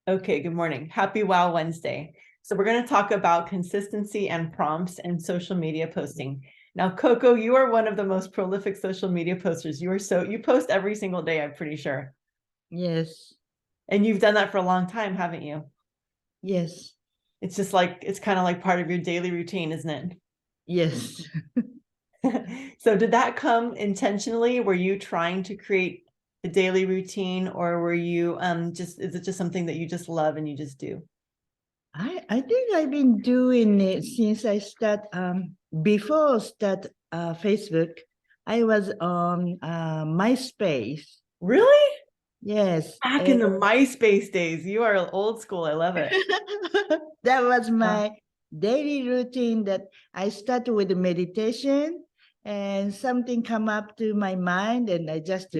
Okay, good morning. Happy Wow Wednesday. So we're going to talk about consistency and prompts and social media posting. Now, Coco, you are one of the most prolific social media posters. You post every single day, I'm pretty sure. Yes, And you've done that for a long time, haven't you? yes, It's kind of like part of your daily routine, isn't yes. it? So did that come intentionally? Were you trying to create a daily routine, or were you is it just something that you just love and you just do? I think I've been doing it since I start before start Facebook. I was on MySpace. Really? Yes, Back in the MySpace days. You are old school. I love it. that was Yeah. my daily routine. That I started with meditation, and something come up to my mind, and I just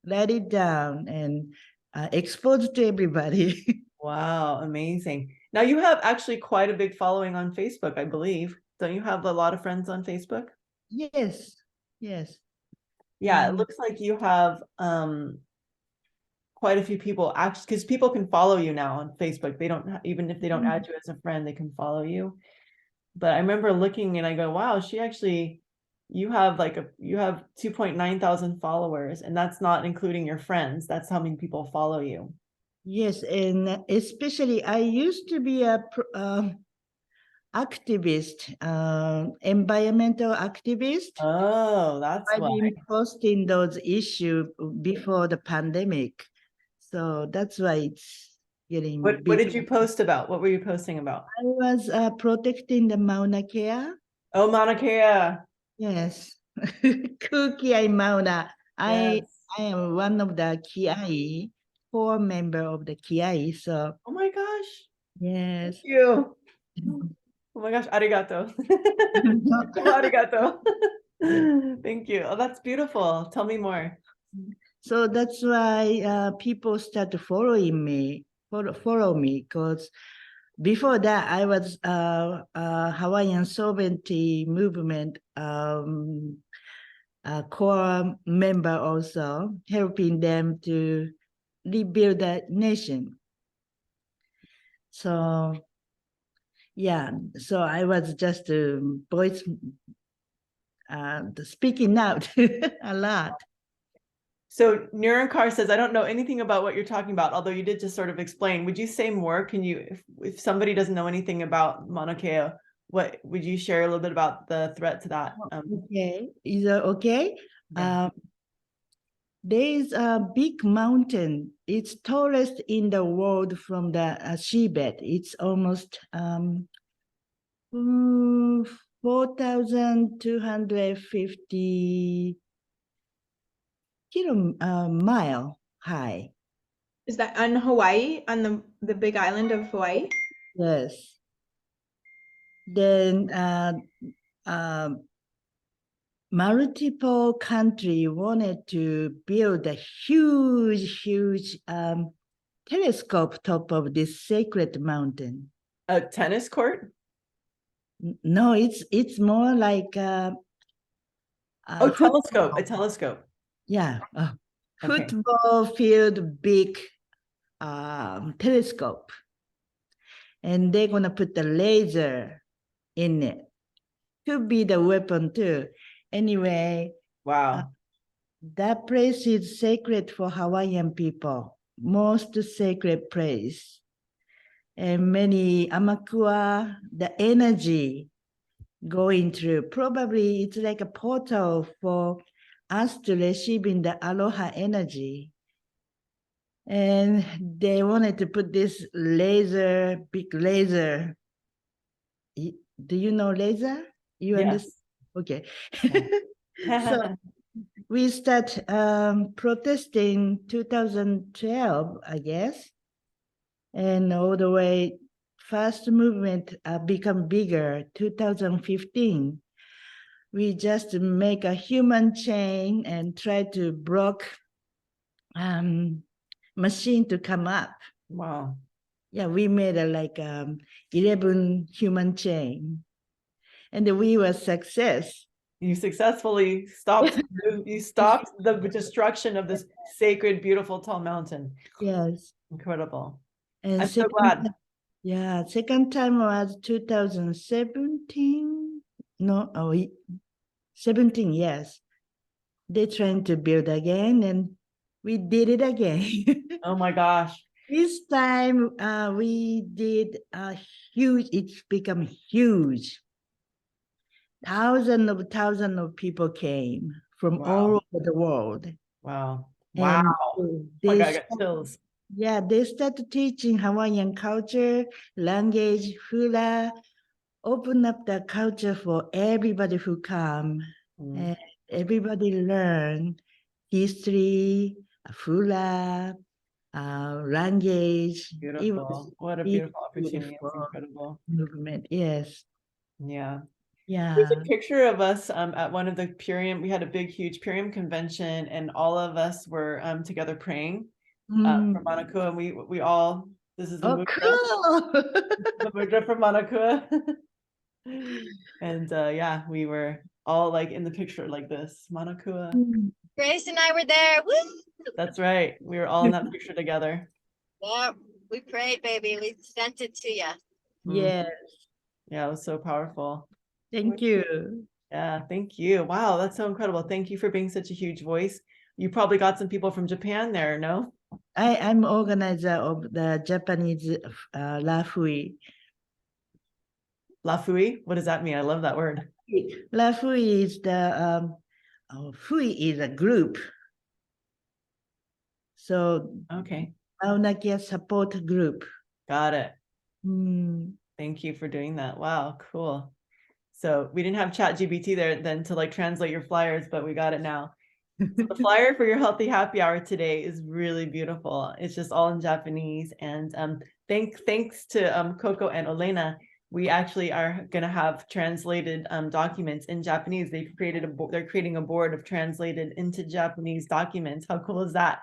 write it down and expose to everybody. Wow, amazing. Now you have actually quite a big following on Facebook, I believe. Don't you have a lot of friends on Facebook? Yes, yes. Yeah, it looks like you have quite a few people actually, because people can follow you now on Facebook. They don't even if they don't add you as a friend, they can follow you. But I remember looking and I go, wow, you have 2.9 thousand followers, and that's not including your friends. That's how many people follow you. Yes, and especially I used to be a activist, environmental activist. Oh, that's I've why. been posting those issues before the pandemic, so that's why it's getting What big. did you post about? What were you posting about? I was protecting the Mauna Kea. Oh, Mauna Kea. Yes, Kuki Mauna. I Yes. I am one of the Kiai, core member of the Kiai. So Oh my gosh. Thank yes. you. Oh my gosh, arigato. Arigato. Thank you. Oh, that's beautiful. Tell me more. So that's why people start following me, follow me, because before that I was Hawaiian sovereignty movement core member, also helping them to rebuild the nation. So yeah, so I was just a voice speaking out a lot. So Nirancar says, I don't know anything about what you're talking about, although you did just sort of explain. Would you say more? Can you, if somebody doesn't know anything about Mauna Kea, what would you share a little bit about the threat to that? Okay, is that okay? Yeah. There is a big mountain. It's tallest in the world from the seabed. It's almost 4,250 mile high. Is that on Hawaii, on the big island of Hawaii? Yes. Then uh, multiple country wanted to build a huge telescope top of this sacred mountain. A tennis court? No, it's more like Oh, telescope, a football. telescope. Yeah, Okay. football field big telescope, and they're gonna put the laser in it. Could be the weapon too. Anyway, Wow. that place is sacred for Hawaiian people, most sacred place. And many Amakua, the energy going through, probably it's like a portal for us to receiving the aloha energy. And they wanted to put this laser, big laser. Do you know laser? You understand? Yes. Okay. So Yeah. we start protesting 2012, I guess, and all the way first movement become bigger 2015. We just make a human chain and try to block machine to come up. Wow. Yeah, we made a 11 human chain, and we were success. You successfully you stopped the destruction of this sacred, beautiful, tall mountain. Yes. Incredible. And I'm so second, glad. yeah, second time was 2017. No, 17, yes. They trying to build again and we did it again. Oh my gosh. This time we did a huge, it's become huge. Thousands of people came from all Wow. over the world. Wow. And Wow. Oh my they God, I got chills. yeah, they started teaching Hawaiian culture, language, hula, open up the culture for everybody who come. Mm. And everybody learn history, hula, language. It was Beautiful. What a really beautiful opportunity. It's beautiful incredible. movement. Yes. Yeah. There's Yeah. a picture of us at one of the Purium. We had a big, huge Purium convention, and all of us were together praying for Mm. Manakua. And we all, this is the Oh, mudra, cool. the mudra for Manakua. And yeah, we were all like in the picture like this, Manakua. Grace and I were there. Woo! That's right. We were all in that picture together. Yeah, we prayed, baby. We sent it to you. Yes. Yeah, it was so powerful. Thank you. Yeah, thank you. Wow, that's so incredible. Thank you for being such a huge voice. You probably got some people from Japan there, no? I'm organizer of the Japanese Lafui. Lafui? What does that mean? I love that word. Lafui is the Fui is a group. So Okay, Mauna Kea support group. got it. Mm. Thank you for doing that. Wow, cool. So we didn't have ChatGPT there then to like translate your flyers, but we got it now. So the flyer for your healthy happy hour today is really beautiful. It's just all in Japanese. And thanks to Coco and Elena, we actually are going to have translated documents in Japanese. They're creating a board of translated into Japanese documents. How cool is that?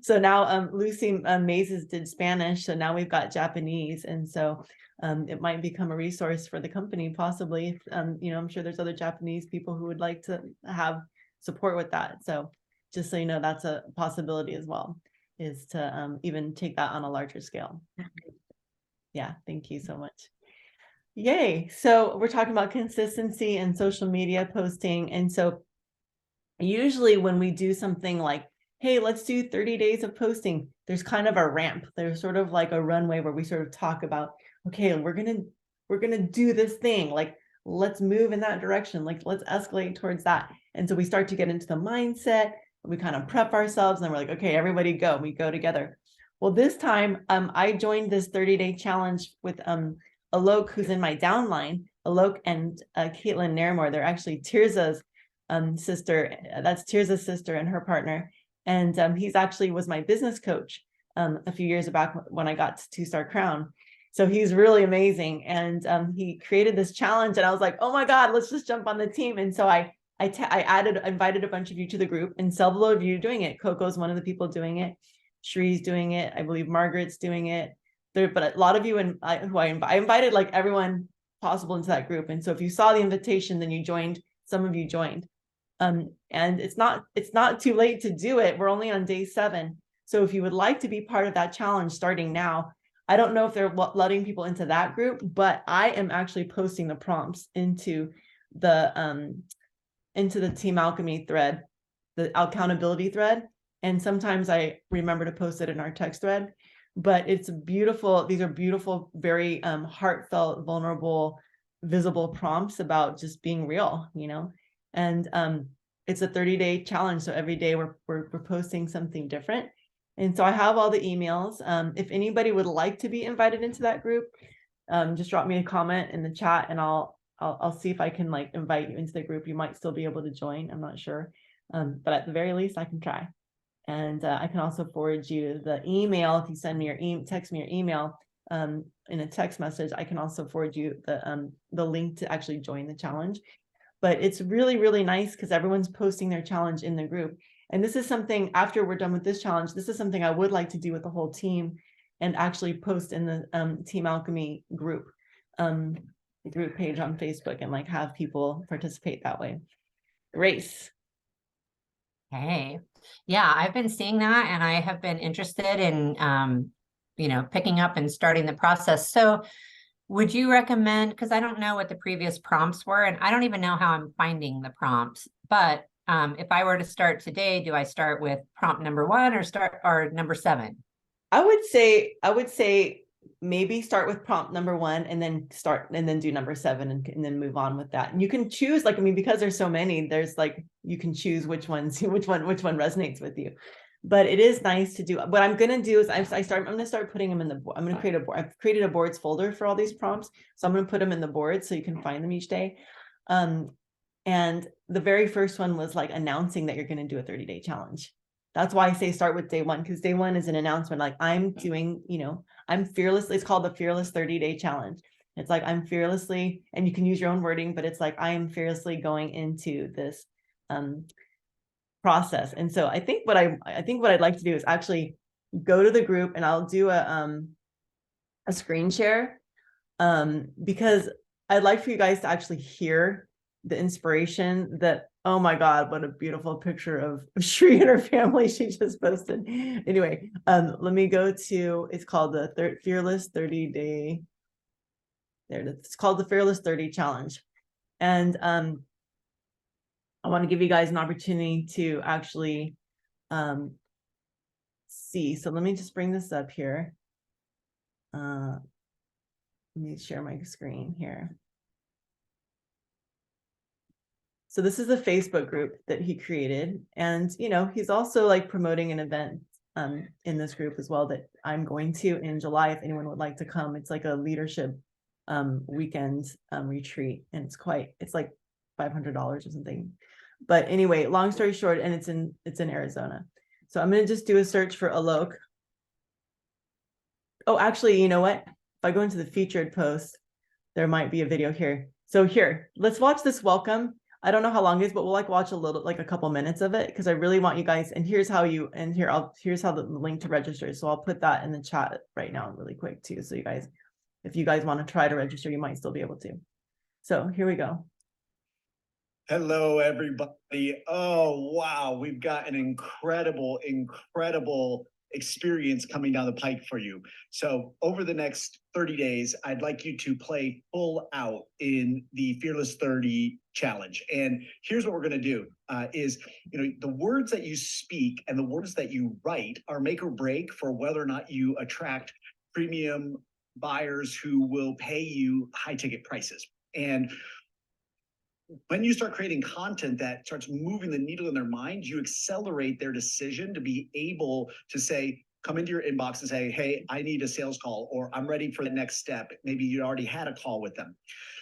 So now Lucy Mazes did Spanish, so now we've got Japanese, and so it might become a resource for the company possibly. You know, I'm sure there's other Japanese people who would like to have support with that. So just so you know, that's a possibility as well, is to even take that on a larger scale. Yeah, thank you so much. Yay. So we're talking about consistency and social media posting. And so usually when we do something like, hey, let's do 30 days of posting, there's kind of a ramp. There's sort of like a runway where we sort of talk about, okay, we're gonna do this thing, like let's move in that direction, like let's escalate towards that. And so we start to get into the mindset, we kind of prep ourselves, and then we're like, okay, everybody go, we go together. Well, this time I joined this 30-day challenge with Alok, who's in my downline. Alok and Caitlin Nairmore, they're actually Tirza's sister. That's Tirza's sister and her partner. And he's actually was my business coach a few years back when I got to 2-Star Crown. So he's really amazing. And he created this challenge, and I was like, oh my God, let's just jump on the team. And so I invited a bunch of you to the group, and several of you doing it. Coco's one of the people doing it. Shree's doing it. I believe Margaret's doing it. But a lot of you I invited like everyone possible into that group. And so if you saw the invitation, then you joined. Some of you joined. And it's not too late to do it. We're only on day 7. So if you would like to be part of that challenge starting now, I don't know if they're letting people into that group, but I am actually posting the prompts into the Team Alchemy thread, the accountability thread. And sometimes I remember to post it in our text thread, but it's beautiful. These are beautiful, very heartfelt, vulnerable, visible prompts about just being real, you know? And it's a 30-day challenge. So every day we're posting something different. And so I have all the emails. If anybody would like to be invited into that group, just drop me a comment in the chat, and I'll see if I can like invite you into the group. You might still be able to join. I'm not sure. But at the very least, I can try. And I can also forward you the email. If you send me your text me your email in a text message, I can also forward you the link to actually join the challenge. But it's really, really nice because everyone's posting their challenge in the group. And this is something, after we're done with this challenge, this is something I would like to do with the whole team, and actually post in the Team Alchemy group, the group page on Facebook, and like have people participate that way. Grace. Hey, yeah, I've been seeing that, and I have been interested in picking up and starting the process. So would you recommend, because I don't know what the previous prompts were, and I don't even know how I'm finding the prompts, but if I were to start today, do I start with prompt number 1 or number 7? I would say maybe start with prompt number 1 and then do number 7 and then move on with that. And you can choose, because there's so many, there's you can choose which one resonates with you. But it is nice to do. What I'm going to do is I'm going to start putting them in the, I'm going to create a board. I've created a boards folder for all these prompts. So I'm going to put them in the board so you can find them each day. And the very first one was announcing that you're going to do a 30-day challenge. That's why I say start with day 1, because day 1 is an announcement. I'm doing, I'm fearless. It's called the Fearless 30-day challenge. It's I'm fearlessly, and you can use your own wording, but it's I am fearlessly going into this process. And so I think what I'd like to do is actually go to the group, and I'll do a screen share because I'd like for you guys to actually hear the inspiration that, oh my God, what a beautiful picture of Shri and her family she just posted. Anyway, let me go to, it's called the Fearless 30-day. There it is. It's called the Fearless 30 Challenge. And I want to give you guys an opportunity to actually see. So let me just bring this up here. Let me share my screen here. So this is a Facebook group that he created. And, he's also promoting an event in this group as well that I'm going to in July, if anyone would like to come. It's a leadership weekend retreat. And it's $500 or something. But anyway, long story short, and it's in Arizona. So I'm going to just do a search for Alok. Oh, actually, you know what? If I go into the featured post, there might be a video here. So here, let's watch this welcome. I don't know how long it is, but we'll watch a couple minutes of it because I really want you guys. And here's how here's how the link to register. So I'll put that in the chat right now really quick too. So you guys, if you guys want to try to register, you might still be able to. So here we go. Hello, everybody. Oh, wow. We've got an incredible experience coming down the pike for you. So over the next 30 days, I'd like you to play full out in the Fearless 30 challenge. And here's what we're going to do is, the words that you speak and the words that you write are make or break for whether or not you attract premium buyers who will pay you high ticket prices. And when you start creating content that starts moving the needle in their mind, you accelerate their decision to be able to say, come into your inbox and say, hey, I need a sales call, or I'm ready for the next step. Maybe you already had a call with them.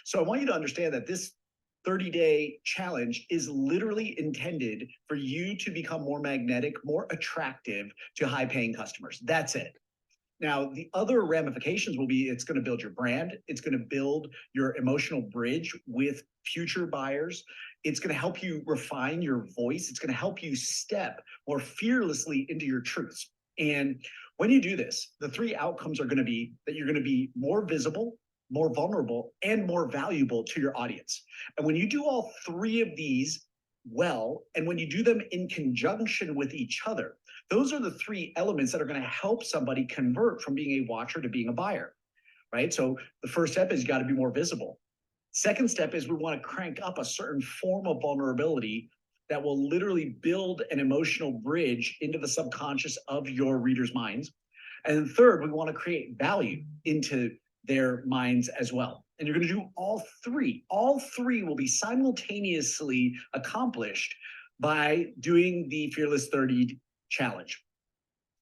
So I want you to understand that this 30-day challenge is literally intended for you to become more magnetic, more attractive to high-paying customers. That's it. Now, the other ramifications will be it's going to build your brand. It's going to build your emotional bridge with future buyers. It's going to help you refine your voice. It's going to help you step more fearlessly into your truths. And when you do this, the 3 outcomes are going to be that you're going to be more visible, more vulnerable, and more valuable to your audience. And when you do all 3 of these well, and when you do them in conjunction with each other, those are the 3 elements that are going to help somebody convert from being a watcher to being a buyer, right? So the first step is you got to be more visible. Second step is we want to crank up a certain form of vulnerability that will literally build an emotional bridge into the subconscious of your readers' minds. And third, we want to create value into their minds as well. And you're going to do all 3. All 3 will be simultaneously accomplished by doing the Fearless 30 challenge.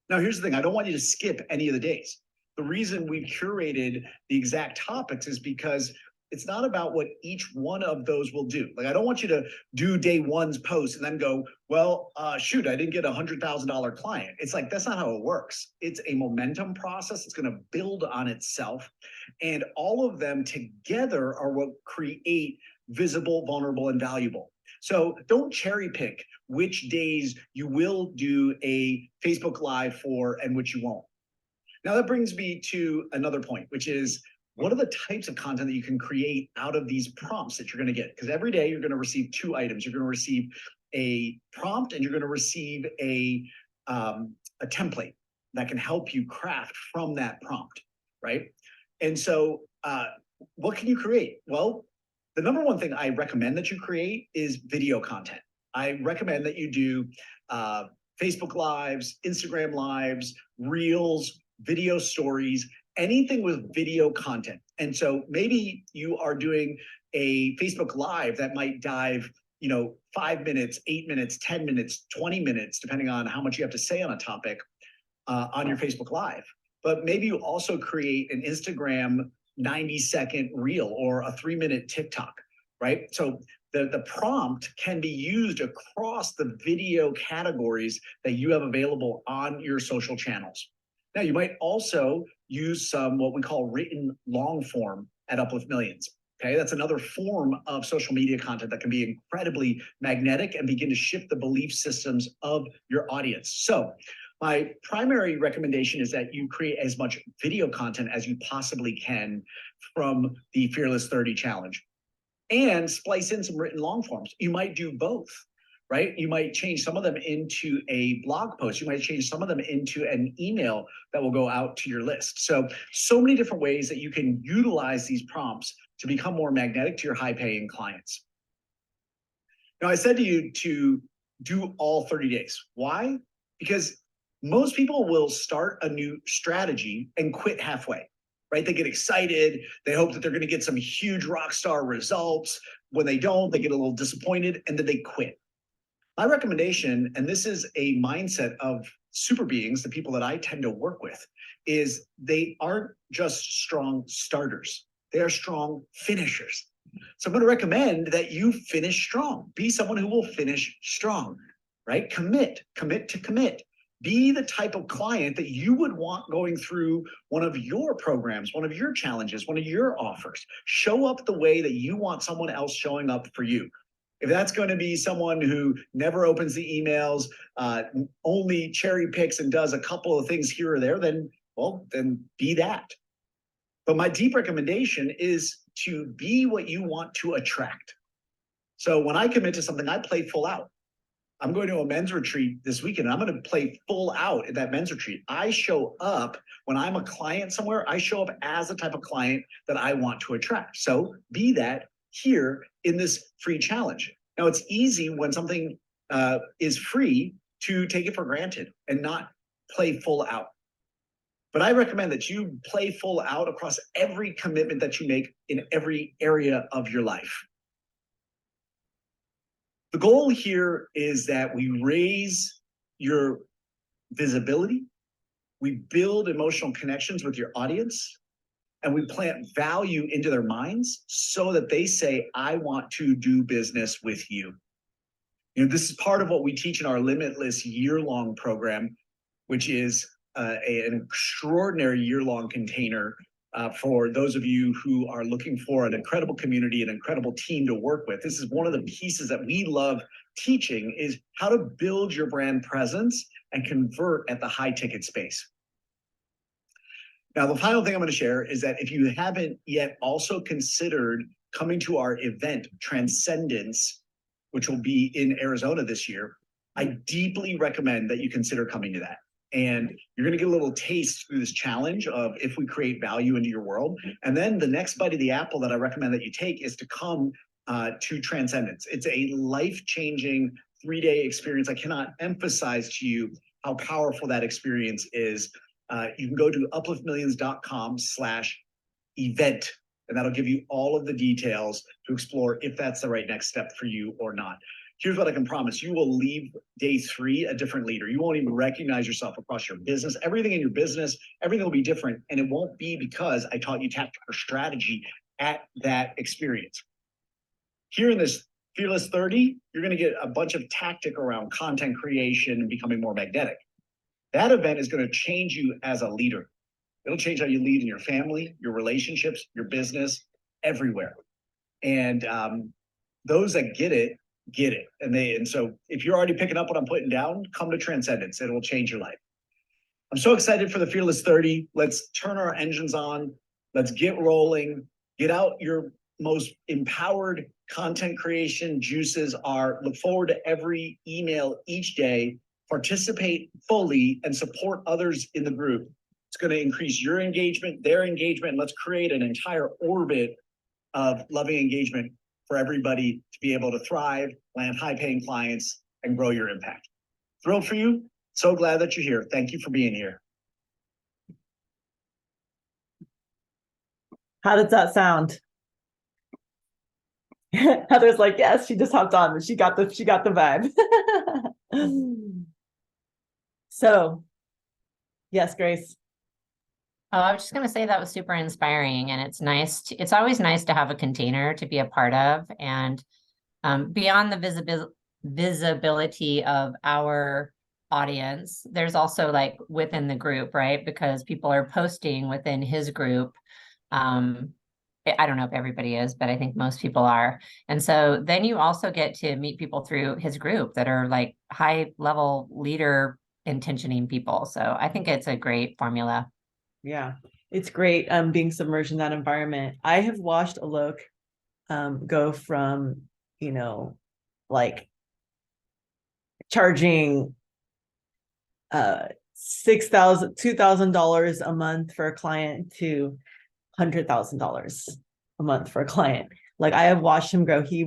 Now, here's the thing. I don't want you to skip any of the days. The reason we've curated the exact topics is because it's not about what each one of those will do. I don't want you to do day 1's post and then go, well, shoot, I didn't get a $100,000 client. It's that's not how it works. It's a momentum process. It's going to build on itself. And all of them together are what create visible, vulnerable, and valuable. So don't cherry pick which days you will do a Facebook Live for and which you won't. Now that brings me to another point, which is what are the types of content that you can create out of these prompts that you're going to get? Because every day you're going to receive 2 items. You're going to receive a prompt and you're going to receive a template that can help you craft from that prompt, right? And so what can you create? Well, the number one thing I recommend that you create is video content. I recommend that you do Facebook Lives, Instagram Lives, Reels, video stories, anything with video content. And so maybe you are doing a Facebook Live that might dive, 5 minutes, 8 minutes, 10 minutes, 20 minutes, depending on how much you have to say on a topic on your Facebook Live. But maybe you also create an Instagram 90-second reel or a 3-minute TikTok, right? So the prompt can be used across the video categories that you have available on your social channels. Now, you might also use some what we call written long form at Uplift Millions. Okay, that's another form of social media content that can be incredibly magnetic and begin to shift the belief systems of your audience. So my primary recommendation is that you create as much video content as you possibly can from the Fearless 30 challenge and splice in some written long forms. You might do both, right? You might change some of them into a blog post. You might change some of them into an email that will go out to your list. So many different ways that you can utilize these prompts to become more magnetic to your high-paying clients. Now, I said to you to do all 30 days. Why? Because most people will start a new strategy and quit halfway, right? They get excited. They hope that they're going to get some huge rock star results. When they don't, they get a little disappointed and then they quit. My recommendation, and this is a mindset of super beings, the people that I tend to work with, is they aren't just strong starters. They are strong finishers. So I'm going to recommend that you finish strong. Be someone who will finish strong, right? Commit to commit. Be the type of client that you would want going through one of your programs, one of your challenges, one of your offers. Show up the way that you want someone else showing up for you. If that's going to be someone who never opens the emails, only cherry picks and does a couple of things here or there, then be that. But my deep recommendation is to be what you want to attract. So when I commit to something, I play full out. I'm going to a men's retreat this weekend. I'm going to play full out at that men's retreat. I show up when I'm a client somewhere. I show up as the type of client that I want to attract. So be that here in this free challenge. Now, it's easy when something is free to take it for granted and not play full out. But I recommend that you play full out across every commitment that you make in every area of your life. The goal here is that we raise your visibility, we build emotional connections with your audience, and we plant value into their minds so that they say, I want to do business with you. This is part of what we teach in our Limitless year-long program, which is an extraordinary year-long container for those of you who are looking for an incredible community, an incredible team to work with. This is one of the pieces that we love teaching, is how to build your brand presence and convert at the high ticket space. Now, the final thing I'm going to share is that if you haven't yet also considered coming to our event, Transcendence, which will be in Arizona this year, I deeply recommend that you consider coming to that. And you're going to get a little taste through this challenge of if we create value into your world. And then the next bite of the apple that I recommend that you take is to come to Transcendence. It's a life-changing 3-day experience. I cannot emphasize to you how powerful that experience is. You can go to upliftmillions.com/event, and that'll give you all of the details to explore if that's the right next step for you or not. Here's what I can promise. You will leave day 3 a different leader. You won't even recognize yourself across your business. Everything in your business, everything will be different. And it won't be because I taught you tactic or strategy at that experience. Here in this Fearless 30, you're going to get a bunch of tactic around content creation and becoming more magnetic. That event is going to change you as a leader. It'll change how you lead in your family, your relationships, your business, everywhere. And those that get it. And so if you're already picking up what I'm putting down, come to Transcendence. It will change your life. I'm so excited for the Fearless 30. Let's turn our engines on. Let's get rolling. Get out your most empowered content creation juices. Look forward to every email each day. participate fully and support others in the group. It's going to increase your engagement, their engagement, and let's create an entire orbit of loving engagement for everybody to be able to thrive, land high-paying clients, and grow your impact. Thrilled for you. So glad that you're here. Thank you for being here. How does that sound? Heather's like, yes, she just hopped on, but she got the vibe. So, yes, Grace. Oh, I was just gonna say that was super inspiring, and it's nice it's always nice to have a container to be a part of, and beyond the visibility of our audience, there's also like within the group, right? Because people are posting within his group. I don't know if everybody is, but I think most people are. And so then you also get to meet people through his group that are like high level leader intentioning people. So I think it's a great formula. Yeah, it's great being submerged in that environment. I have watched Alok go from, like charging $2,000 a month for a client to $100,000 a month for a client. Like I have watched him grow. He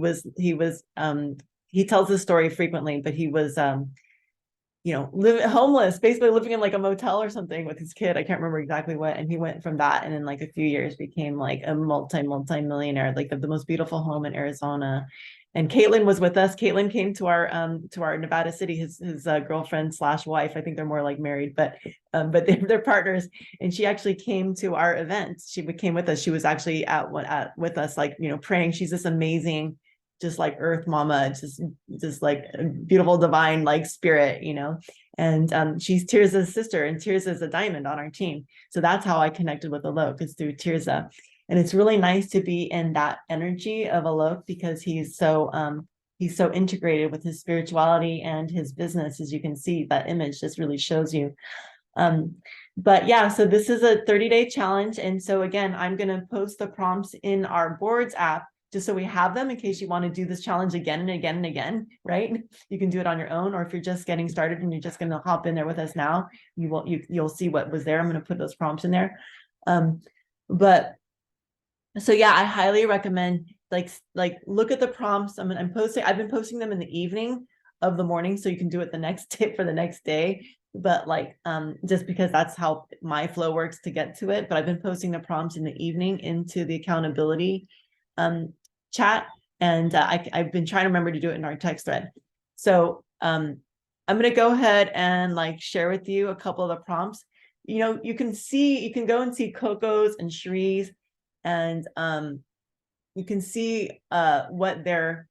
tells this story frequently, but he was homeless, basically living in like a motel or something with his kid. I can't remember exactly what. And he went from that, and in like a few years became like a multi-millionaire, like the most beautiful home in Arizona. And Caitlin was with us. Caitlin came to our Nevada City, his girlfriend / wife. I think they're more like married, but they're partners. And she actually came to our event. She came with us. She was actually with us, like, praying. She's this amazing, just like earth mama, just like a beautiful divine like spirit, and she's Tirza's sister, and Tirza's a diamond on our team. So that's how I connected with Alok, is through Tirza. And it's really nice to be in that energy of Alok, because he's so integrated with his spirituality and his business. As you can see, that image just really shows you. But yeah, so this is a 30-day challenge. And so again, I'm going to post the prompts in our boards app, just so we have them in case you want to do this challenge again and again and again, right? You can do it on your own, or if you're just getting started and you're just going to hop in there with us now, you'll see what was there. I'm going to put those prompts in there. So yeah, I highly recommend like look at the prompts. I've been posting them in the evening of the morning, so you can do it the next day for the next day. But just because that's how my flow works to get to it. But I've been posting the prompts in the evening into the accountability chat, and I've been trying to remember to do it in our text thread. So I'm going to go ahead and share with you a couple of the prompts. You can go and see Coco's and Shree's, and you can see what they're,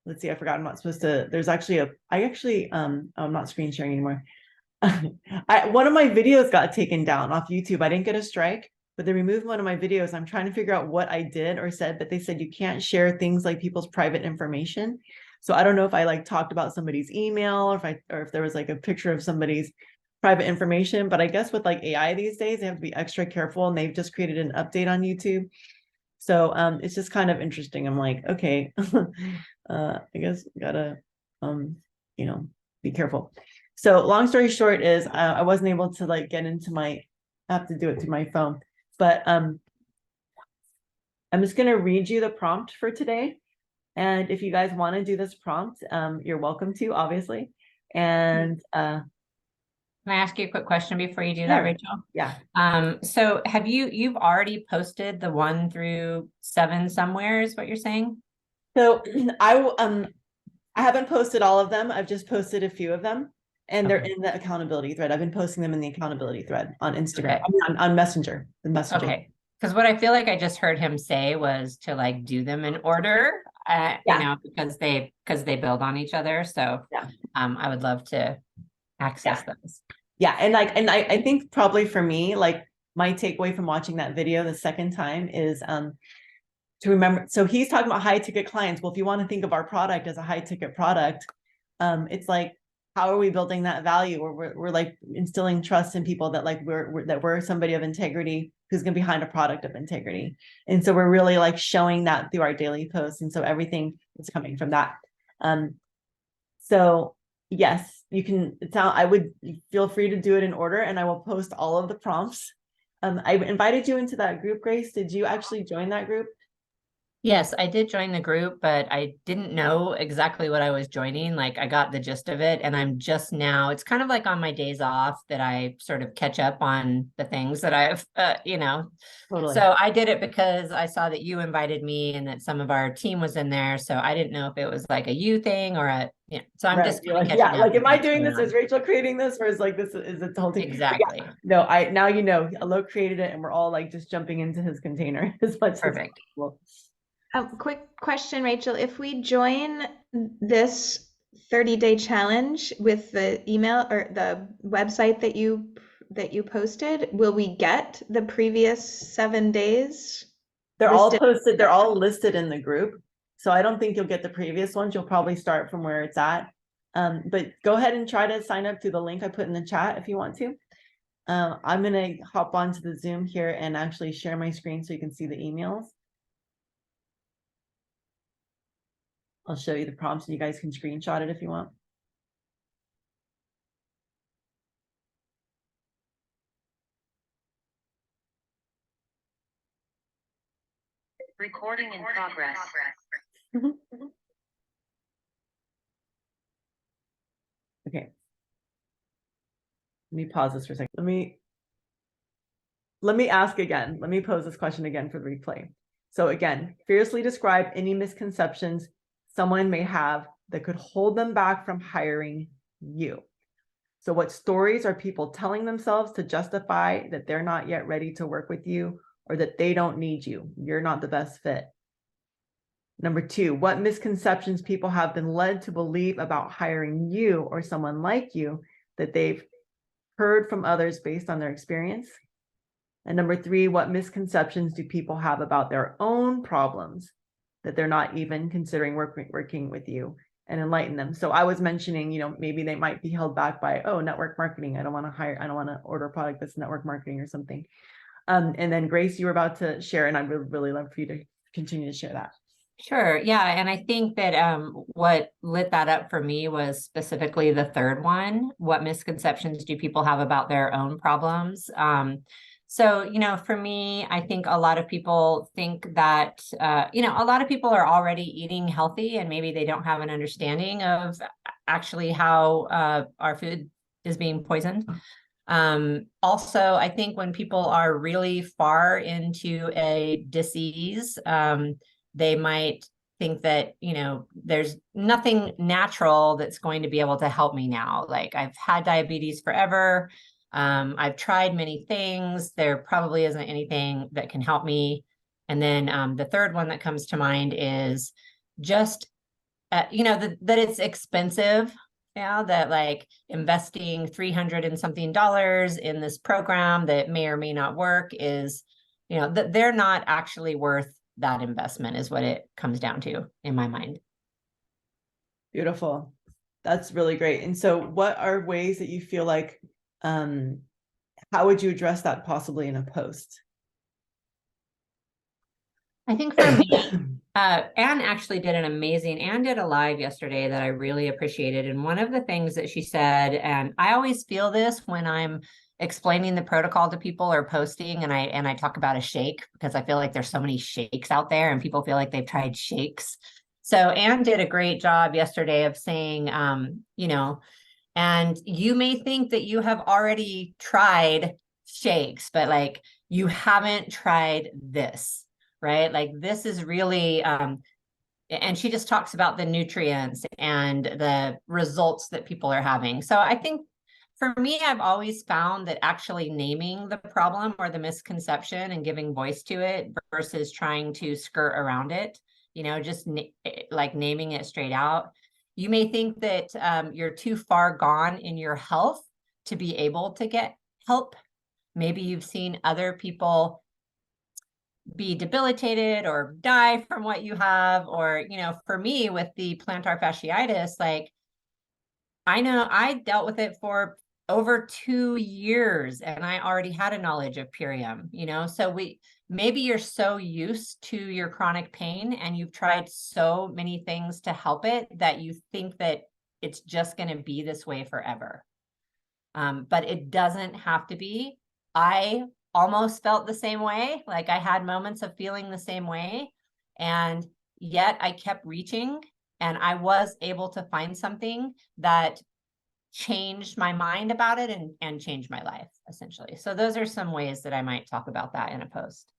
let's see, I forgot, I'm not supposed to, there's actually I'm not screen sharing anymore. One of my videos got taken down off YouTube. I didn't get a strike, but they removed one of my videos. I'm trying to figure out what I did or said, but they said you can't share things like people's private information. So I don't know if I talked about somebody's email, or if there was a picture of somebody's private information. But I guess with AI these days, they have to be extra careful, and they've just created an update on YouTube. So it's just kind of interesting. I'm like, okay, I guess gotta be careful. So long story short is I wasn't able to get into I have to do it through my phone. But I'm just going to read you the prompt for today. And if you guys want to do this prompt, you're welcome to, obviously. And can I ask you a quick question before you do that, Rachel? Yeah. So have you've already posted the 1 through 7 somewhere, is what you're saying? So I haven't posted all of them. I've just posted a few of them. And they're in the accountability thread. I've been posting them in the accountability thread on Instagram, on Messenger. The messaging. Okay. Because what I feel like I just heard him say was to do them in order, because they build on each other. So I would love to access those. Yeah. And I think probably for me, my takeaway from watching that video the second time is to remember. So he's talking about high ticket clients. Well, if you want to think of our product as a high ticket product, it's how are we building that value? We're instilling trust in people that we're somebody of integrity who's going to be behind a product of integrity. And so we're really showing that through our daily posts. And so everything is coming from that. So yes, you can, it's out, I would feel free to do it in order, and I will post all of the prompts. I invited you into that group, Grace. Did you actually join that group? Yes, I did join the group, but I didn't know exactly what I was joining. Like I got the gist of it, and I'm just now, it's kind of like on my days off that I sort of catch up on the things that I've, Totally. So I did it because I saw that you invited me and that some of our team was in there. So I didn't know if it was like a you thing or so I'm Right. just You're like, catching yeah, up like, with am I what's doing going this? Is on. Rachel creating this? Or is like, this is it the whole thing? But yeah, Exactly. no, now you know, Alok created it, and we're all like just jumping into his container as much Perfect. as possible. Quick question, Rachel. If we join this 30-day challenge with the email or the website that you posted, will we get the previous 7 days? They're all listed? posted, they're all listed in the group. So I don't think you'll get the previous ones. You'll probably start from where it's at. But go ahead and try to sign up through the link I put in the chat if you want to. I'm gonna hop onto the Zoom here and actually share my screen so you can see the emails. I'll show you the prompts and you guys can screenshot it if you want. Recording in progress. Okay. Let me pause this for a second. Let me ask again. Let me pose this question again for the replay. So again, fiercely describe any misconceptions someone may have that could hold them back from hiring you. So what stories are people telling themselves to justify that they're not yet ready to work with you, or that they don't need you? You're not the best fit. Number 2, what misconceptions people have been led to believe about hiring you or someone like you that they've heard from others based on their experience? And number 3, what misconceptions do people have about their own problems that they're not even considering working with you, and enlighten them? So I was mentioning, maybe they might be held back by, oh, network marketing. I don't want to order a product that's network marketing or something. And then Grace, you were about to share, and I would really love for you to continue to share that. Sure. Yeah. And I think that what lit that up for me was specifically the third one. What misconceptions do people have about their own problems? So, for me, I think a lot of people think that, a lot of people are already eating healthy, and maybe they don't have an understanding of actually how our food is being poisoned. Also, I think when people are really far into a disease, they might think that, there's nothing natural that's going to be able to help me now. Like, I've had diabetes forever. I've tried many things. There probably isn't anything that can help me. And then the third one that comes to mind is just, that it's expensive. Yeah, that like investing $300 and something in this program that may or may not work is, that they're not actually worth that investment, is what it comes down to in my mind. Beautiful. That's really great. And so what are ways that you feel like, how would you address that possibly in a post? I think for me, Anne actually did Anne did a live yesterday that I really appreciated. And one of the things that she said, and I always feel this when I'm explaining the protocol to people or posting, and I talk about a shake, because I feel like there's so many shakes out there and people feel like they've tried shakes. So Anne did a great job yesterday of saying, and you may think that you have already tried shakes, but like you haven't tried this, right? Like this is really, and she just talks about the nutrients and the results that people are having. So I think for me, I've always found that actually naming the problem or the misconception and giving voice to it versus trying to skirt around it, just like naming it straight out. You may think that you're too far gone in your health to be able to get help. Maybe you've seen other people be debilitated or die from what you have, or, for me with the plantar fasciitis, like I know I dealt with it for over 2 years and I already had a knowledge of Purium, so maybe you're so used to your chronic pain and you've tried so many things to help it that you think that it's just going to be this way forever. But it doesn't have to be. I almost felt the same way. Like I had moments of feeling the same way, and yet I kept reaching, and I was able to find something that changed my mind about it and changed my life, essentially. So those are some ways that I might talk about that in a post.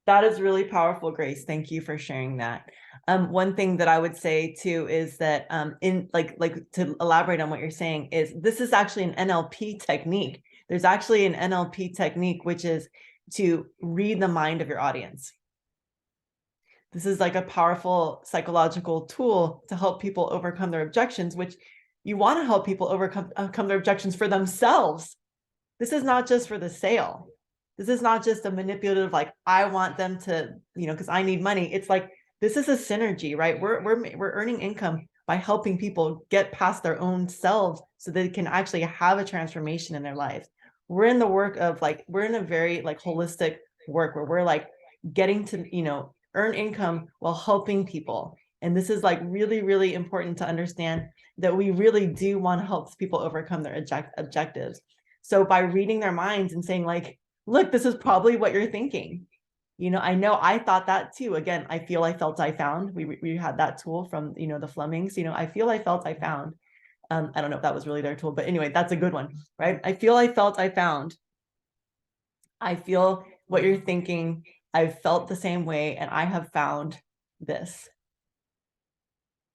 That is really powerful, Grace. Thank you for sharing that. One thing that I would say too is that in like to elaborate on what you're saying is this is actually an NLP technique. There's actually an NLP technique, which is to read the mind of your audience. This is like a powerful psychological tool to help people overcome their objections, which you want to help people overcome their objections for themselves. This is not just for the sale. This is not just a manipulative, like, I want them to, because I need money. It's like, this is a synergy, right? We're earning income by helping people get past their own selves so they can actually have a transformation in their lives. We're in the work of we're in a very holistic work where we're getting to, earn income while helping people. And this is really, really important to understand that we really do want to help people overcome their objectives. So by reading their minds and saying look, this is probably what you're thinking. I know I thought that too. Again, I feel, I felt, I found. We had that tool from, the Flemings. I feel, I felt, I found. I don't know if that was really their tool, but anyway, that's a good one, right? I feel, I felt, I found. I feel what you're thinking. I've felt the same way, and I have found this.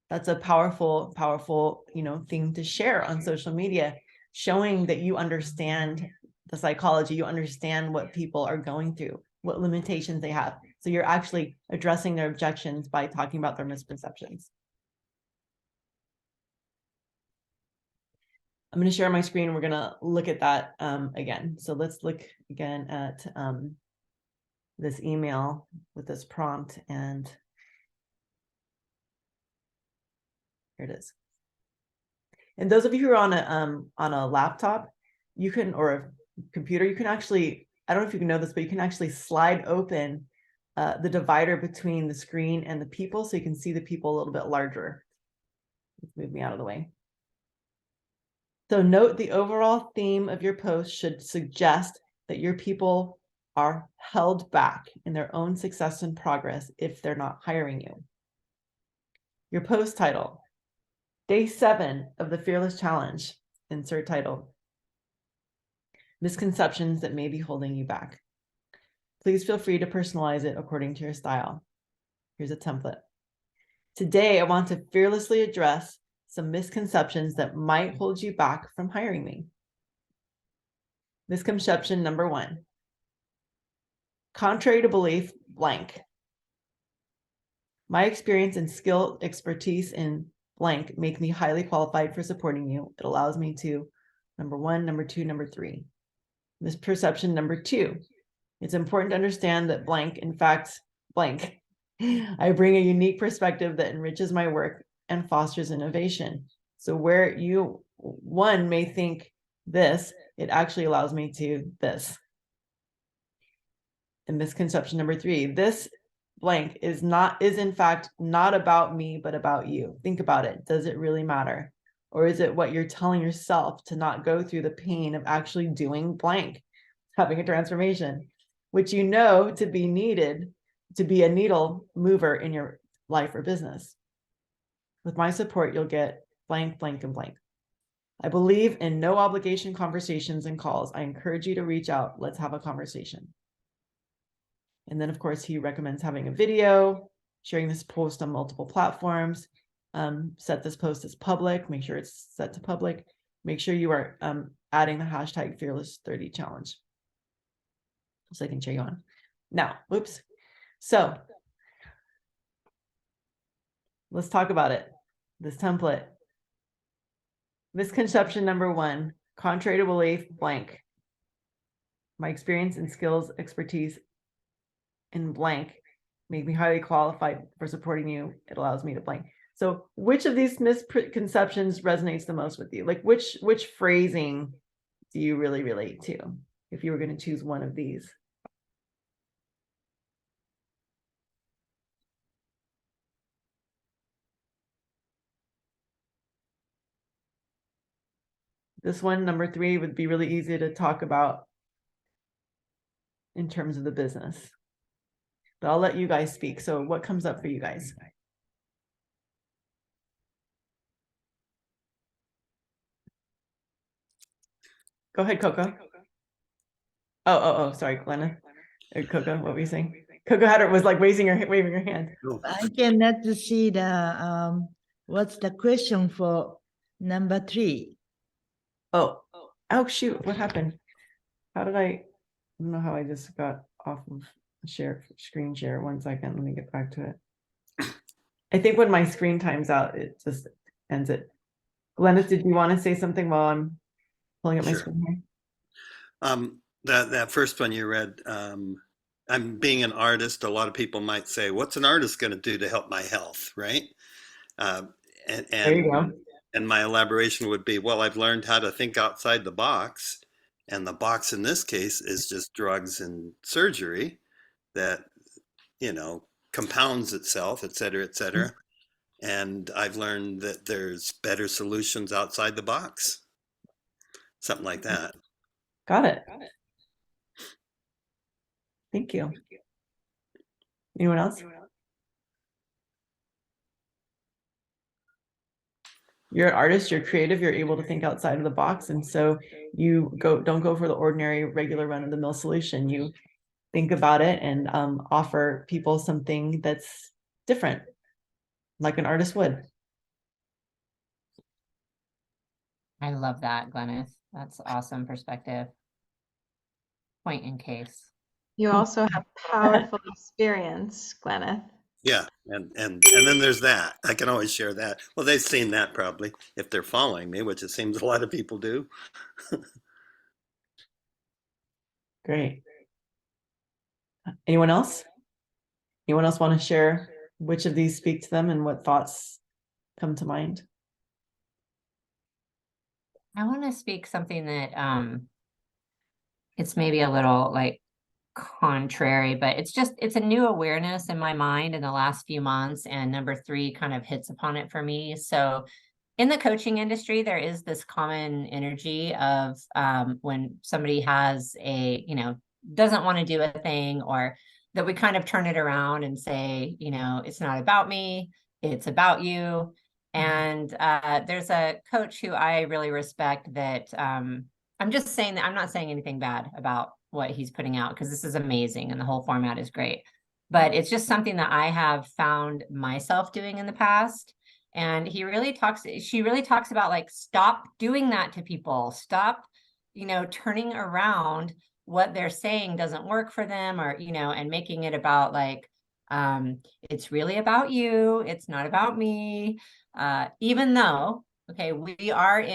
That's a powerful, powerful, thing to share on social media, showing that you understand the psychology, you understand what people are going through, what limitations they have. So you're actually addressing their objections by talking about their misperceptions. I'm going to share my screen. We're going to look at that again. So let's look again at this email with this prompt, and here it is. And those of you who are on a laptop, you can, or a computer, you can actually, I don't know if you can know this, but you can actually slide open the divider between the screen and the people, so you can see the people a little bit larger. Let's move me out of the way. So note the overall theme of your post should suggest that your people are held back in their own success and progress if they're not hiring you. Your post title, Day 7 of the Fearless Challenge, insert title. Misconceptions that may be holding you back. Please feel free to personalize it according to your style. Here's a template. Today, I want to fearlessly address some misconceptions that might hold you back from hiring me. Misconception number 1. Contrary to belief, blank. My experience and skill, expertise in blank make me highly qualified for supporting you. It allows me to, number 1, number 2, number 3. Misperception number 2. It's important to understand that blank, in fact, blank. I bring a unique perspective that enriches my work and fosters innovation. So where one may think this, it actually allows me to this. And misconception number 3, this blank is in fact not about me, but about you. Think about it. Does it really matter? Or is it what you're telling yourself to not go through the pain of actually doing blank, having a transformation, which to be needed to be a needle mover in your life or business? With my support, you'll get blank, blank, and blank. I believe in no obligation conversations and calls. I encourage you to reach out. Let's have a conversation. And then, of course, he recommends having a video, sharing this post on multiple platforms, set this post as public, make sure it's set to public, make sure you are adding the hashtag Fearless30 challenge. So I can cheer you on. Now, oops. So let's talk about it. This template. Misconception number 1, contrary to belief, blank. My experience and skills, expertise in blank make me highly qualified for supporting you. It allows me to blank. So which of these misconceptions resonates the most with you? Which phrasing do you really relate to if you were going to choose one of these? This one, number 3, would be really easy to talk about in terms of the business. But I'll let you guys speak. So what comes up for you guys? Go ahead, Coco. Oh, sorry, Glenna. Or Coco, what were you saying? Coco was like waving her hand. I cannot see the what's the question for number 3? Oh, shoot, what happened? How did I don't know how I just got off of screen share. 1 second, let me get back to it. I think when my screen times out, it just ends it. Glennis, did you want to say something while I'm pulling up my Sure. screen here? That first one you read, I'm being an artist. A lot of people might say, what's an artist going to do to help my health, right? There you go. And my elaboration would be, well, I've learned how to think outside the box. And the box in this case is just drugs and surgery that, compounds itself, et cetera, et cetera. And I've learned that there's better solutions outside the box. Something like that. Got it. Thank you. Anyone else? You're an artist, you're creative, you're able to think outside of the box. And so you don't go for the ordinary, regular run-of-the-mill solution. You think about it and offer people something that's different, like an artist would. I love that, Glennis. That's awesome perspective. Point in case. You also have powerful experience, Gwyneth. Yeah, and then there's that. I can always share that. Well, they've seen that probably if they're following me, which it seems a lot of people do. Great. Anyone else? Anyone else want to share which of these speak to them and what thoughts come to mind? I want to speak something that it's maybe a little like contrary, but it's a new awareness in my mind in the last few months, and number 3 kind of hits upon it for me. So in the coaching industry, there is this common energy of when somebody has doesn't want to do a thing, or that we kind of turn it around and say, it's not about me, it's about you. And there's a coach who I really respect that I'm just saying that I'm not saying anything bad about what he's putting out, because this is amazing and the whole format is great. But it's just something that I have found myself doing in the past. And she really talks about like, stop doing that to people. Stop, turning around what they're saying doesn't work for them, or, and making it about like, it's really about you. It's not about me. Even though, okay, we are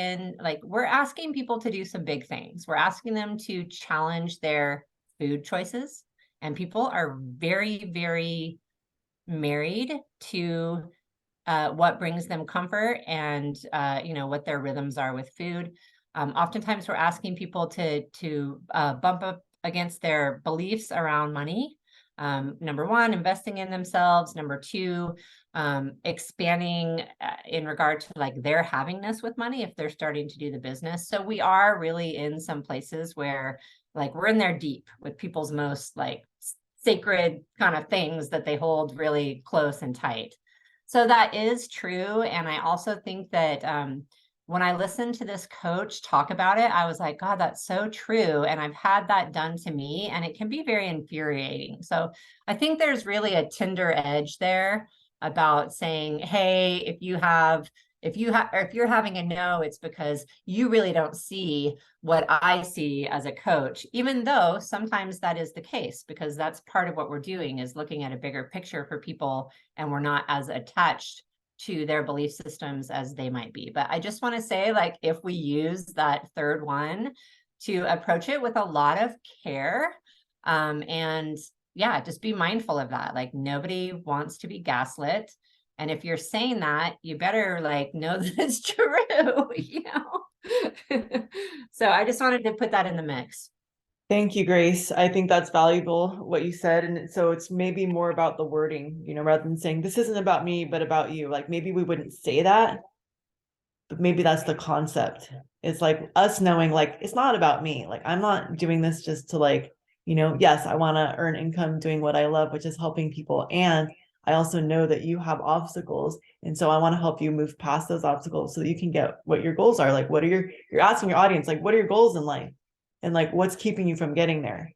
we're asking people to do some big things. We're asking them to challenge their food choices. And people are very, very married to what brings them comfort and, what their rhythms are with food. Oftentimes we're asking people to bump up against their beliefs around money. Number 1, investing in themselves. Number 2, expanding in regard to like their havingness with money if they're starting to do the business. So we are really in some places where like we're in there deep with people's most like sacred kind of things that they hold really close and tight. So that is true. And I also think that when I listened to this coach talk about it, I was like, God, that's so true. And I've had that done to me, and it can be very infuriating. So I think there's really a tender edge there about saying, hey, if you're having a no, it's because you really don't see what I see as a coach, even though sometimes that is the case, because that's part of what we're doing is looking at a bigger picture for people, and we're not as attached to their belief systems as they might be. But I just want to say, like, if we use that third one to approach it with a lot of care, and yeah, just be mindful of that. Like, nobody wants to be gaslit. And if you're saying that, you better like know that it's true, So I just wanted to put that in the mix. Thank you, Grace. I think that's valuable, what you said. And so it's maybe more about the wording, rather than saying, this isn't about me, but about you. Like maybe we wouldn't say that, but maybe that's the concept, It's like us knowing like, it's not about me. Like, I'm not doing this just to like, yes, I want to earn income doing what I love, which is helping people. And I also know that you have obstacles. And so I want to help you move past those obstacles so that you can get what your goals are. Like, what are you're asking your audience, like, what are your goals in life? And like, what's keeping you from getting there?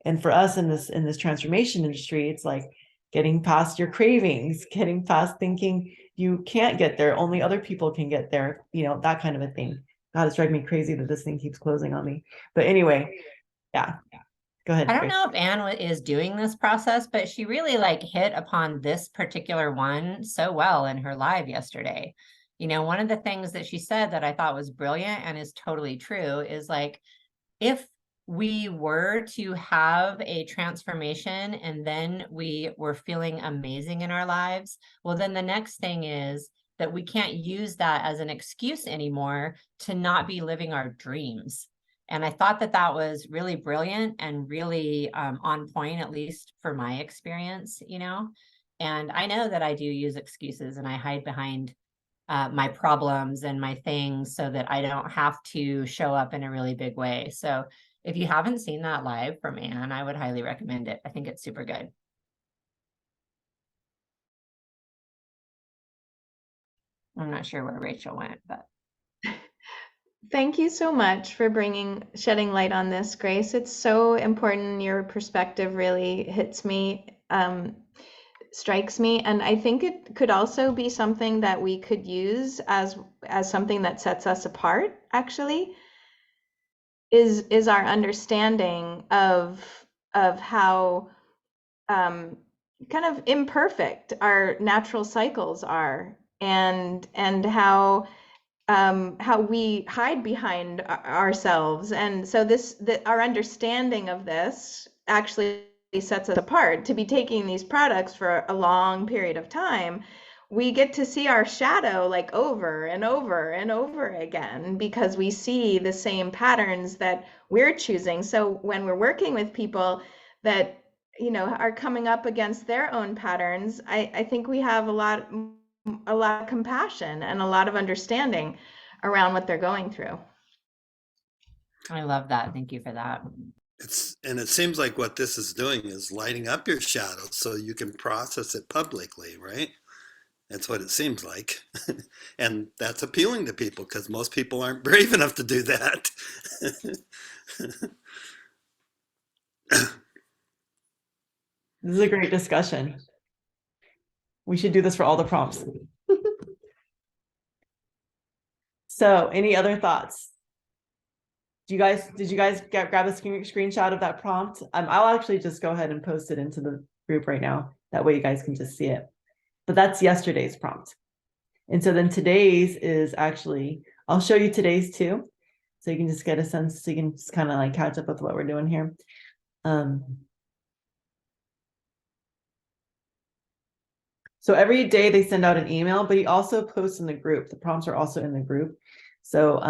And for us in this transformation industry, it's like getting past your cravings, getting past thinking you can't get there, only other people can get there, that kind of a thing. God, it's driving me crazy that this thing keeps closing on me. But anyway, yeah. Go ahead. I don't Grace. know if Anne is doing this process, but she really like hit upon this particular one so well in her live yesterday. One of the things that she said that I thought was brilliant and is totally true is like, if we were to have a transformation and then we were feeling amazing in our lives, well, then the next thing is that we can't use that as an excuse anymore to not be living our dreams. And I thought that that was really brilliant and really on point, at least for my experience, And I know that I do use excuses and I hide behind my problems and my things so that I don't have to show up in a really big way. So if you haven't seen that live from Anne, I would highly recommend it. I think it's super good. I'm not sure where Rachel went, but. Thank you so much for shedding light on this, Grace. It's so important. Your perspective really hits me, strikes me. And I think it could also be something that we could use as something that sets us apart, actually, is our understanding of how kind of imperfect our natural cycles are, and how we hide behind ourselves. And so our understanding of this actually sets us apart. To be taking these products for a long period of time, we get to see our shadow like over and over and over again, because we see the same patterns that we're choosing. So when we're working with people that are coming up against their own patterns, I think we have a lot of compassion and a lot of understanding around what they're going through. I love that. Thank you for that. And it seems like what this is doing is lighting up your shadow so you can process it publicly, right? That's what it seems like. And that's appealing to people because most people aren't brave enough to do that. This is a great discussion. We should do this for all the prompts. So any other thoughts? Did you guys grab a screenshot of that prompt? I'll actually just go ahead and post it into the group right now. That way you guys can just see it. But that's yesterday's prompt. And so then today's is actually, I'll show you today's too. So you can just get a sense, so you can just kind of like catch up with what we're doing here. So every day they send out an email, but he also posts in the group. The prompts are also in the group. So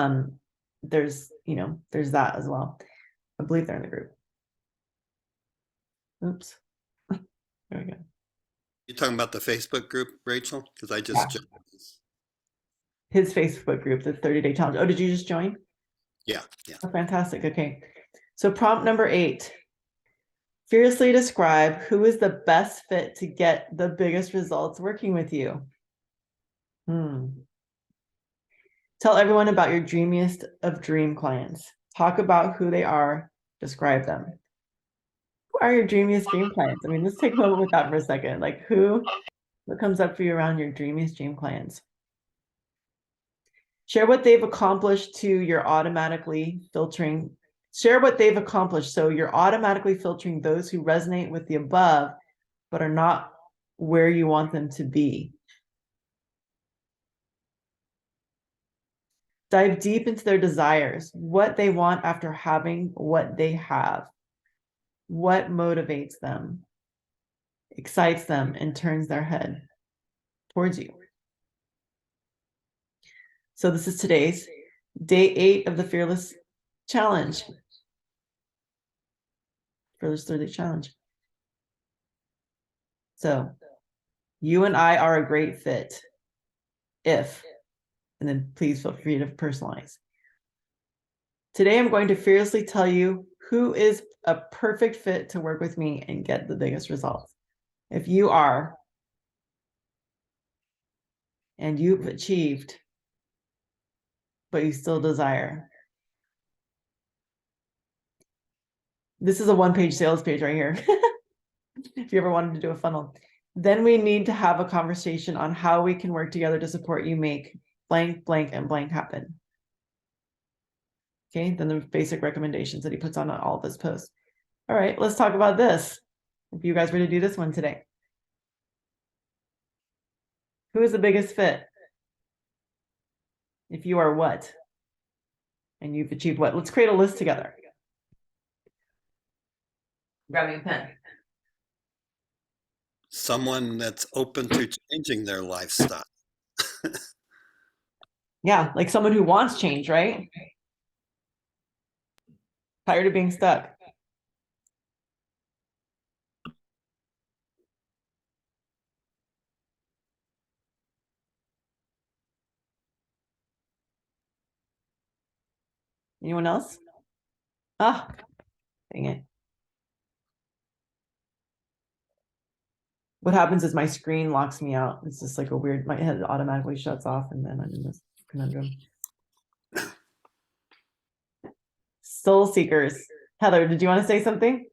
there's that as well. I believe they're in the group. Oops. There we go. You're talking about the Facebook group, Rachel? Because I just joined. His Facebook group, the 30-day challenge. Oh, did you just join? Yeah. Oh, fantastic. Okay. So prompt number 8. Fiercely describe who is the best fit to get the biggest results working with you. Tell everyone about your dreamiest of dream clients. Talk about who they are. Describe them. Who are your dreamiest dream clients? I mean, let's take a moment with that for a second. Like what comes up for you around your dreamiest dream clients? Share what they've accomplished to your automatically filtering. Share what they've accomplished. So you're automatically filtering those who resonate with the above, but are not where you want them to be. Dive deep into their desires, what they want after having what they have. What motivates them, excites them, and turns their head towards you. So this is today's day 8 of the Fearless Challenge. Fearless 30 Challenge. So you and I are a great fit if And then please feel free to personalize. Today, I'm going to fearlessly tell you who is a perfect fit to work with me and get the biggest results. If you are, and you've achieved, but you still desire. This is a one-page sales page right here. If you ever wanted to do a funnel, then we need to have a conversation on how we can work together to support you make blank, blank, and blank happen. Okay, then the basic recommendations that he puts on all of his posts. All right, let's talk about this. If you guys were to do this one today. Who is the biggest fit? If you are what? And you've achieved what? Let's create a list together. Grab me a pen. Someone that's open to changing their lifestyle. Yeah, like someone who wants change, right? Tired of being stuck. Anyone else? Ah, dang it. What happens is my screen locks me out. It's just like a weird, my head automatically shuts off and then I'm in this conundrum. Soul seekers. Heather, did you want to say something?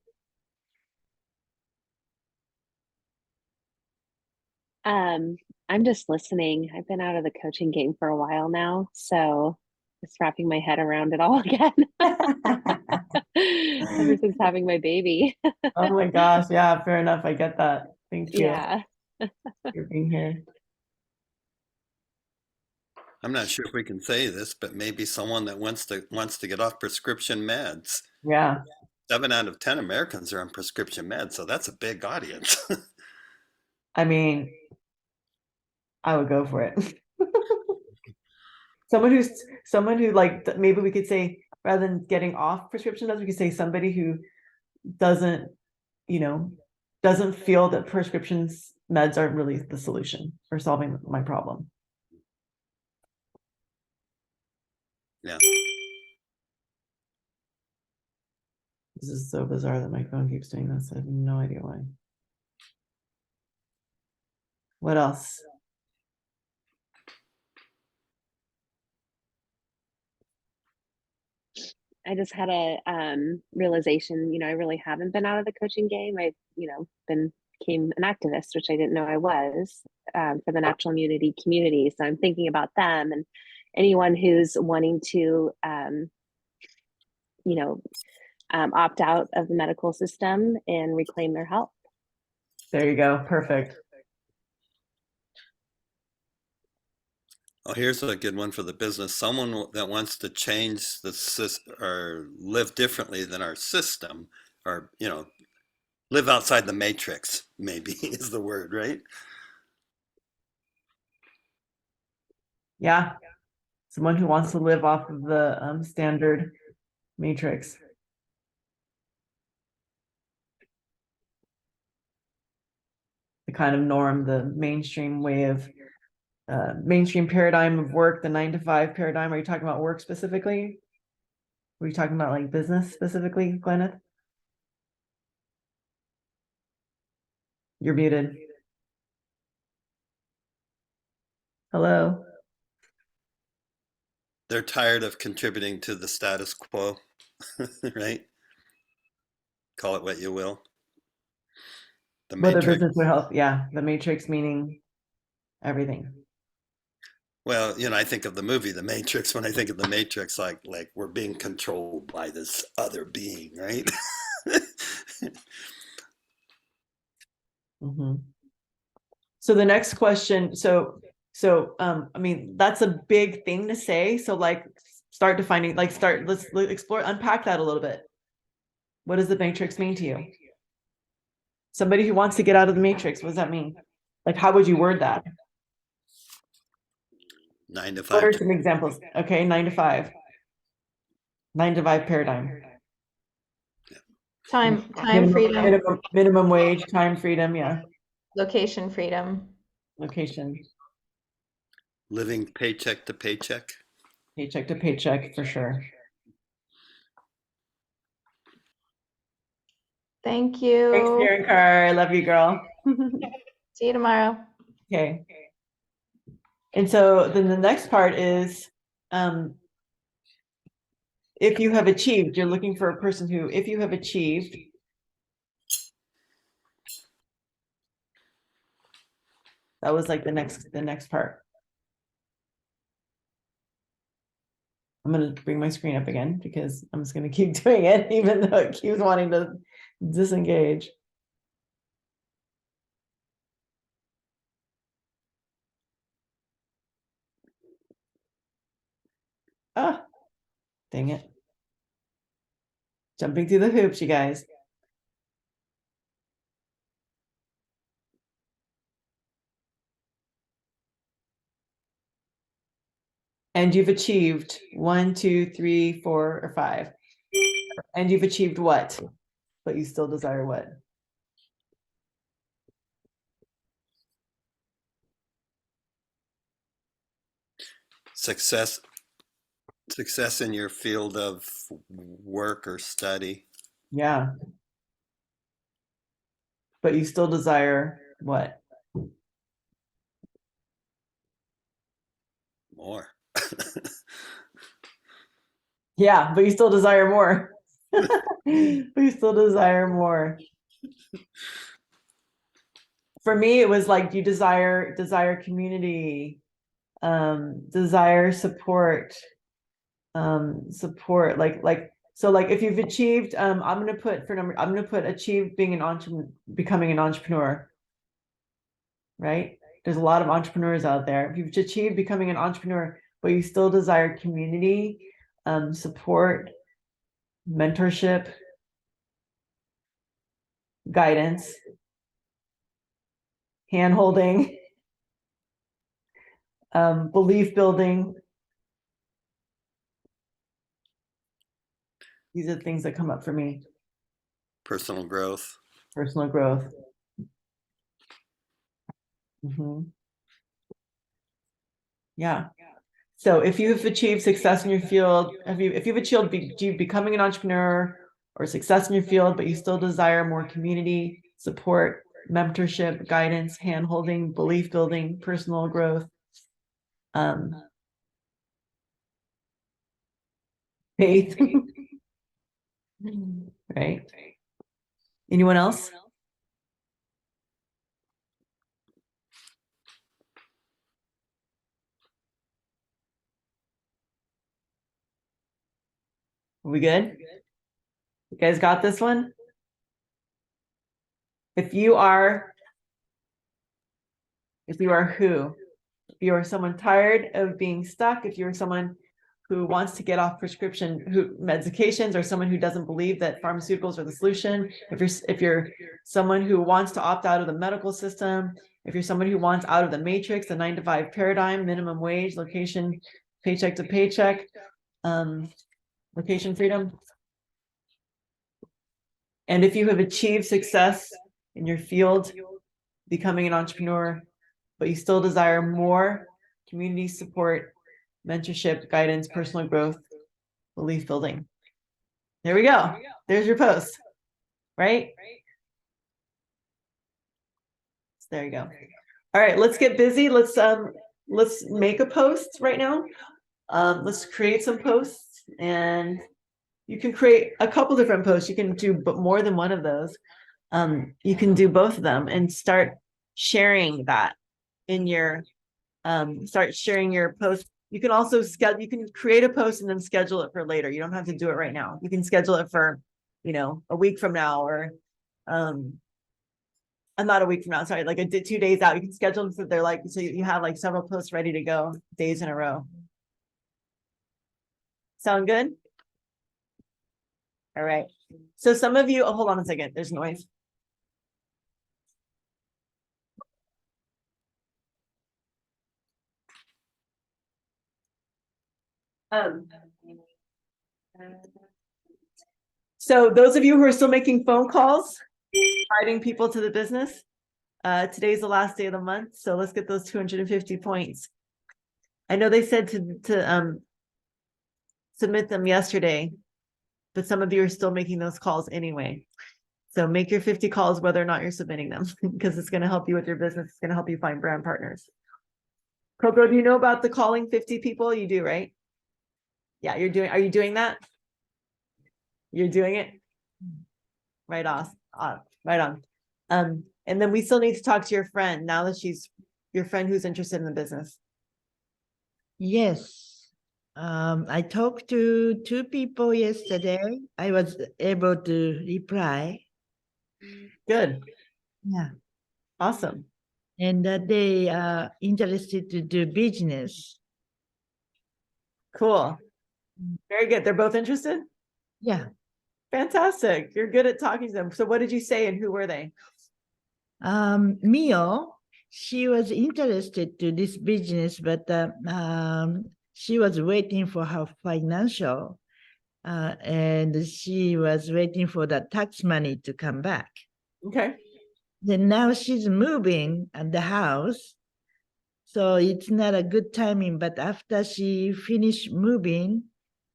I'm just listening. I've been out of the coaching game for a while now, so just wrapping my head around it all again. Ever since having my baby. Oh my gosh. Yeah, fair enough. I get that. Thank you Yeah. for being here. I'm not sure if we can say this, but maybe someone that wants to get off prescription meds. Yeah. 7 out of 10 Americans are on prescription meds, so that's a big audience. I mean, I would go for it. Someone who like, maybe we could say, rather than getting off prescription meds, we could say somebody who doesn't, doesn't feel that prescriptions meds are really the solution for solving my problem. Yeah. This is so bizarre that my phone keeps doing this. I have no idea why. What else? I just had a realization, I really haven't been out of the coaching game. I've, became an activist, which I didn't know I was, for the natural immunity community. So I'm thinking about them and anyone who's wanting to, opt out of the medical system and reclaim their health. There you go. Perfect. Oh, here's a good one for the business. Someone that wants to change the system or live differently than our system, or, live outside the matrix, maybe is the word, right? Yeah. Someone who wants to live off of the standard matrix. The kind of norm, the mainstream way of mainstream paradigm of work, the 9-to-5 paradigm. Are you talking about work specifically? Were you talking about like business specifically, Gwyneth? You're muted. Hello. They're tired of contributing to the status quo, right? Call it what you will. The Whether matrix. business or health. Yeah. The matrix meaning everything. Well, I think of the movie The Matrix. When I think of the Matrix, like we're being controlled by this other being, right? Mm-hmm. So the next question, so I mean, that's a big thing to say. So like start defining, let's explore, unpack that a little bit. What does the matrix mean to you? Somebody who wants to get out of the matrix, what does that mean? Like, how would you word that? 9-to-5. What are some examples? Okay, 9-to-5. 9-to-5 paradigm. Time Minimum, freedom, minimum wage, time freedom, yeah. location freedom. Location. Living paycheck to paycheck. Paycheck to paycheck for sure. Thank Thanks, you. Karen Carr. I love you, girl. See you tomorrow. Okay. And so then the next part is, if you have achieved, you're looking for a person who, if you have achieved, that was like the next part. I'm going to bring my screen up again because I'm just going to keep doing it, even though it keeps wanting to disengage. Ah, dang it. Jumping through the hoops, you guys. And you've achieved 1, 2, 3, 4, or 5. And you've achieved what? But you still desire what? Success in your field of work or study. Yeah. But you still desire what? More. Yeah, but you still desire more. But you still desire more. For me, it was like you desire community, desire support, support, so like if you've achieved, I'm gonna put achieve being becoming an entrepreneur. Right? There's a lot of entrepreneurs out there. If you've achieved becoming an entrepreneur, but you still desire community, support, mentorship, guidance, hand-holding, belief building. These are things that come up for me. Personal growth. Personal growth. Yeah. So if you've achieved success in your field, if you've achieved becoming an entrepreneur or success in your field, but you still desire more community, support, mentorship, guidance, hand-holding, belief building, personal growth, faith. Right? Anyone else? Are we good? You guys got this one? If you are who? If you are someone tired of being stuck, if you're someone who wants to get off prescription medications, or someone who doesn't believe that pharmaceuticals are the solution, if you're someone who wants to opt out of the medical system, if you're someone who wants out of the matrix, the 9-to-5 paradigm, minimum wage, location, paycheck to paycheck, location freedom. And if you have achieved success in your field, becoming an entrepreneur, but you still desire more community support, mentorship, guidance, personal growth, belief building. There we go. There's your post, right? So there you go. All right, let's get busy. Let's make a post right now. Let's create some posts, and you can create a couple different posts. You can do more than one of those. You can do both of them and start sharing that in your start sharing your post. You can also you can create a post and then schedule it for later. You don't have to do it right now. You can schedule it for, a week from now, or not a week from now, sorry, like 2 days out. You can schedule them so they're like, so you have like several posts ready to go days in a row. Sound good? All right. So some of you, hold on a second, there's noise. So those of you who are still making phone calls, inviting people to the business, today's the last day of the month, so let's get those 250 points. I know they said to submit them yesterday, but some of you are still making those calls anyway. So make your 50 calls whether or not you're submitting them, because it's going to help you with your business. It's going to help you find brand partners. Coco, do you know about the calling 50 people? You do, right? Yeah, are you doing that? You're doing it? Right off, right on. And then we still need to talk to your friend now that she's your friend who's interested in the business. Yes. I talked to 2 people yesterday. I was able to reply. Good. Yeah. Awesome. And they are interested to do business. Cool. Very good. They're both interested? Yeah. Fantastic. You're good at talking to them. So what did you say and who were they? Mio, she was interested to this business, but she was waiting for her financial, and she was waiting for the tax money to come back. Okay. Then now she's moving at the house, so it's not a good timing. But after she finished moving,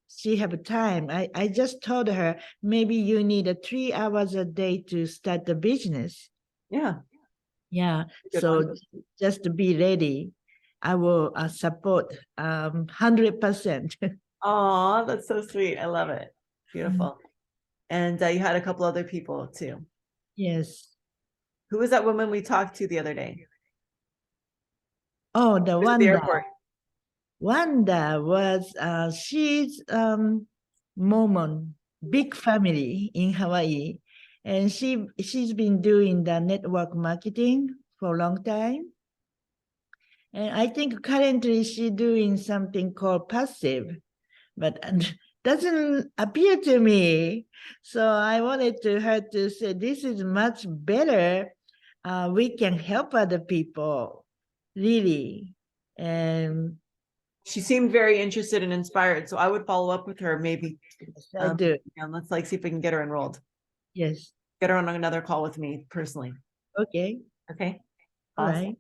she have time. I just told her maybe you need 3 hours a day to start the business. Yeah. Yeah, Good so one. just to be ready, I will support 100%. Oh, that's so sweet. I love it. Beautiful. And you had a couple other people too. Yes. Who was that woman we talked to the other day? Oh, the It was at the Wanda. airport. Wanda was she's Mormon, big family in Hawaii, and she's been doing the network marketing for a long time. And I think currently she's doing something called passive, but doesn't appear to me. So I wanted her to say, this is much better. We can help other people, really. And She seemed very interested and inspired. So I would follow up with her maybe. I do. And let's see if we can get her enrolled. Yes. Get her on another call with me personally. Okay. Okay. All Awesome. right.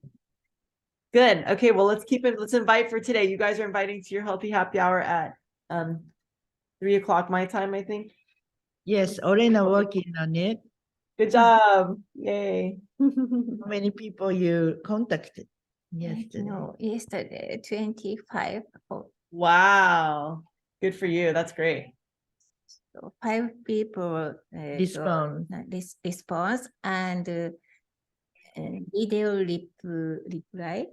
Good. Okay. Well, let's invite for today. You guys are inviting to your healthy happy hour at 3 o'clock my time, I think. Yes, Orena working on it. Good job. Yay. How many people you contacted yesterday? No, yesterday, 25, Wow. Good for you. That's great. so 5 people Respond. response and video reply.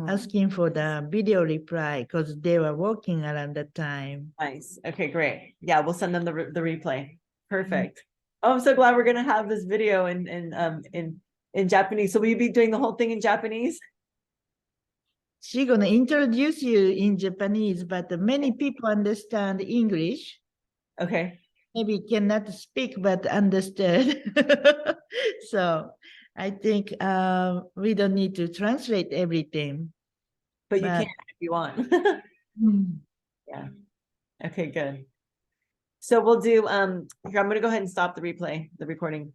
Asking for the video reply because they were working around the time. Nice. Okay, great. Yeah, we'll send them the replay. Perfect. Oh, I'm so glad we're gonna have this video in Japanese. So will you be doing the whole thing in Japanese? She's gonna introduce you in Japanese, but many people understand English. Okay. Maybe cannot speak but understood. So I think we don't need to translate everything. But you But- can if you want. Yeah. Okay, good. So we'll do here, I'm gonna go ahead and stop the recording.